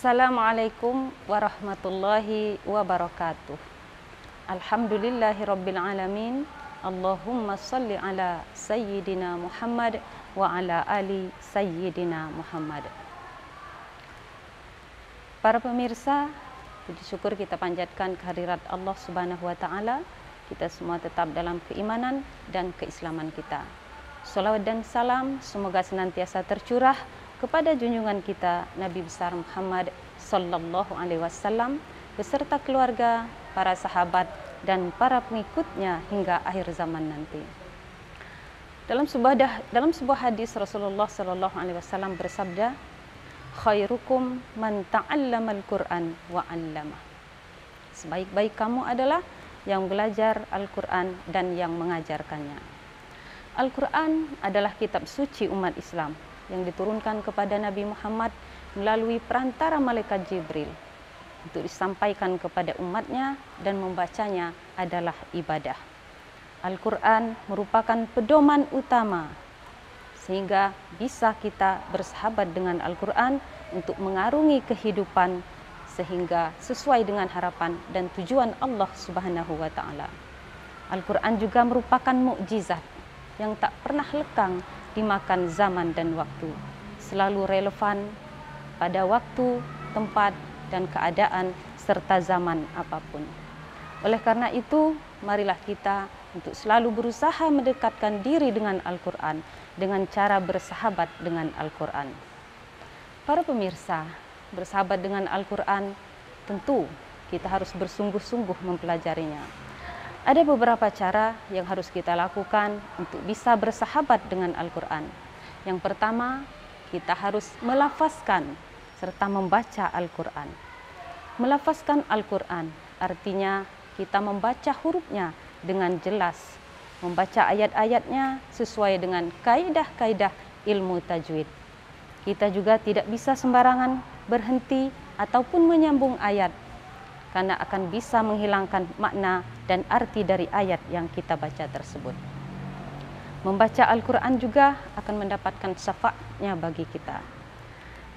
Assalamualaikum warahmatullahi wabarakatuh. Alhamdulillahi rabbil alamin. Allahumma salli ala sayyidina Muhammad wa ala ali sayyidina Muhammad. Para pemirsa, puji syukur kita panjatkan kehadirat Allah Subhanahu wa taala. Kita semua tetap dalam keimanan dan keislaman kita. Salawat dan salam semoga senantiasa tercurah kepada junjungan kita Nabi besar Muhammad sallallahu alaihi wasallam beserta keluarga, para sahabat dan para pengikutnya hingga akhir zaman nanti. Dalam sebuah hadis Rasulullah sallallahu alaihi wasallam bersabda, "Khairukum man ta'allamal Qur'an wa 'allamah." Sebaik-baik kamu adalah yang belajar Al-Qur'an dan yang mengajarkannya. Al-Qur'an adalah kitab suci umat Islam yang diturunkan kepada Nabi Muhammad melalui perantara malaikat Jibril untuk disampaikan kepada umatnya, dan membacanya adalah ibadah. Al-Quran merupakan pedoman utama sehingga bisa kita bersahabat dengan Al-Quran untuk mengarungi kehidupan sehingga sesuai dengan harapan dan tujuan Allah Subhanahu wa taala. Al-Quran juga merupakan mukjizat yang tak pernah lekang dimakan zaman dan waktu, selalu relevan pada waktu, tempat, dan keadaan serta zaman apapun. Oleh karena itu, marilah kita untuk selalu berusaha mendekatkan diri dengan Al-Quran dengan cara bersahabat dengan Al-Quran. Para pemirsa, bersahabat dengan Al-Quran tentu kita harus bersungguh-sungguh mempelajarinya. Ada beberapa cara yang harus kita lakukan untuk bisa bersahabat dengan Al-Quran. Yang pertama, kita harus melafazkan serta membaca Al-Quran. Melafazkan Al-Quran artinya kita membaca hurufnya dengan jelas, membaca ayat-ayatnya sesuai dengan kaidah-kaidah ilmu tajwid. Kita juga tidak bisa sembarangan berhenti ataupun menyambung ayat, karena akan bisa menghilangkan makna dan arti dari ayat yang kita baca tersebut. Membaca Al-Quran juga akan mendapatkan syafaatnya bagi kita.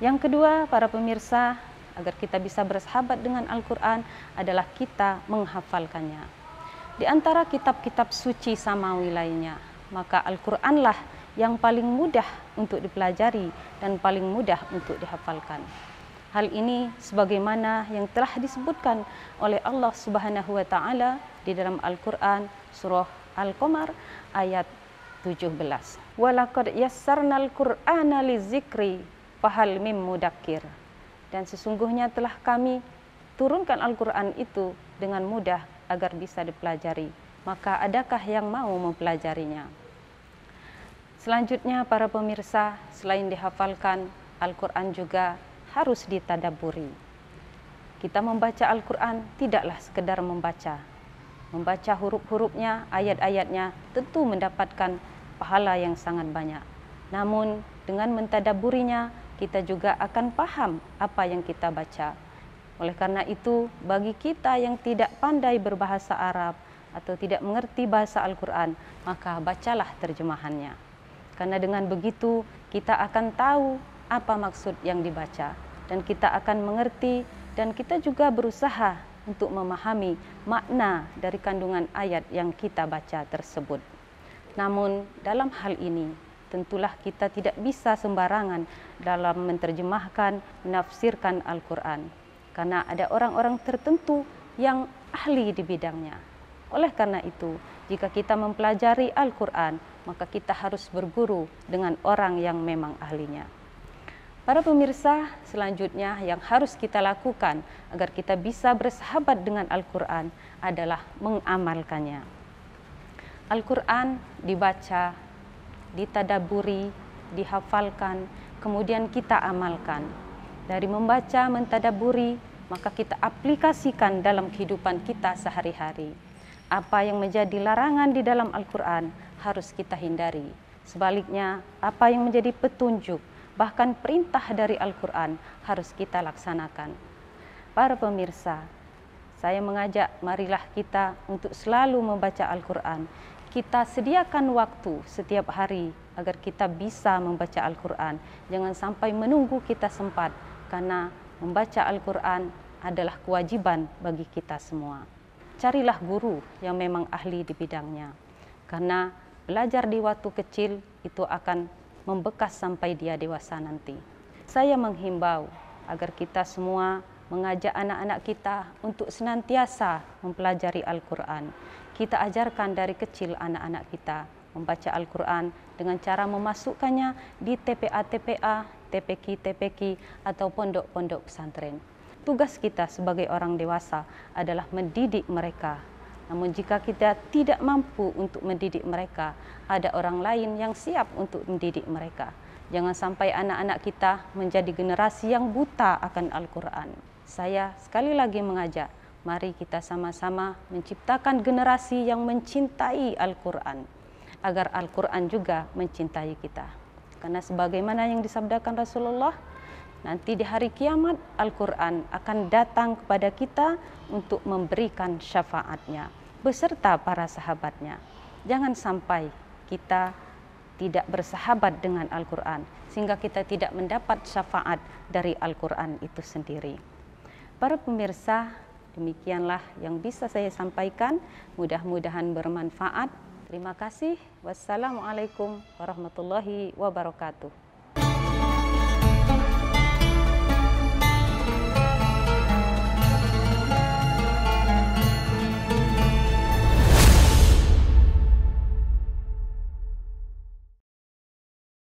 Yang kedua, para pemirsa, agar kita bisa bersahabat dengan Al-Quran adalah kita menghafalkannya. Di antara kitab-kitab suci samawi lainnya, maka Al-Quranlah yang paling mudah untuk dipelajari dan paling mudah untuk dihafalkan. Hal ini sebagaimana yang telah disebutkan oleh Allah Subhanahu wa taala di dalam Al-Qur'an surah Al-Qamar ayat 17. Walaqad yassarnal Qur'ana lizikri fahal mim mudakkir. Dan sesungguhnya telah kami turunkan Al-Qur'an itu dengan mudah agar bisa dipelajari. Maka adakah yang mau mempelajarinya? Selanjutnya para pemirsa, selain dihafalkan, Al-Qur'an juga harus ditadaburi. Kita membaca Al-Quran tidaklah sekedar membaca. Membaca huruf-hurufnya, ayat-ayatnya tentu mendapatkan pahala yang sangat banyak. Namun dengan mentadaburinya, kita juga akan paham apa yang kita baca. Oleh karena itu, bagi kita yang tidak pandai berbahasa Arab atau tidak mengerti bahasa Al-Quran, maka bacalah terjemahannya. Karena dengan begitu, kita akan tahu apa maksud yang dibaca, dan kita akan mengerti, dan kita juga berusaha untuk memahami makna dari kandungan ayat yang kita baca tersebut. Namun dalam hal ini tentulah kita tidak bisa sembarangan dalam menerjemahkan, menafsirkan Al-Quran, karena ada orang-orang tertentu yang ahli di bidangnya. Oleh karena itu, jika kita mempelajari Al-Quran, maka kita harus berguru dengan orang yang memang ahlinya. Para pemirsa, selanjutnya yang harus kita lakukan agar kita bisa bersahabat dengan Al-Quran adalah mengamalkannya. Al-Quran dibaca, ditadaburi, dihafalkan, kemudian kita amalkan. Dari membaca, mentadaburi, maka kita aplikasikan dalam kehidupan kita sehari-hari. Apa yang menjadi larangan di dalam Al-Quran harus kita hindari. Sebaliknya, apa yang menjadi petunjuk, bahkan perintah dari Al-Quran harus kita laksanakan. Para pemirsa, saya mengajak marilah kita untuk selalu membaca Al-Quran. Kita sediakan waktu setiap hari agar kita bisa membaca Al-Quran. Jangan sampai menunggu kita sempat, karena membaca Al-Quran adalah kewajiban bagi kita semua. Carilah guru yang memang ahli di bidangnya, karena belajar di waktu kecil itu akan membekas sampai dia dewasa nanti. Saya menghimbau agar kita semua mengajak anak-anak kita untuk senantiasa mempelajari Al-Quran. Kita ajarkan dari kecil anak-anak kita membaca Al-Quran dengan cara memasukkannya di TPA-TPA, TPQ-TPQ atau pondok-pondok pesantren. Tugas kita sebagai orang dewasa adalah mendidik mereka. Namun jika kita tidak mampu untuk mendidik mereka, ada orang lain yang siap untuk mendidik mereka. Jangan sampai anak-anak kita menjadi generasi yang buta akan Al-Quran. Saya sekali lagi mengajak, mari kita sama-sama menciptakan generasi yang mencintai Al-Quran, agar Al-Quran juga mencintai kita. Karena sebagaimana yang disabdakan Rasulullah, nanti di hari kiamat Al-Quran akan datang kepada kita untuk memberikan syafaatnya beserta para sahabatnya. Jangan sampai kita tidak bersahabat dengan Al-Quran sehingga kita tidak mendapat syafaat dari Al-Quran itu sendiri. Para pemirsa, demikianlah yang bisa saya sampaikan. Mudah-mudahan bermanfaat. Terima kasih. Wassalamualaikum warahmatullahi wabarakatuh.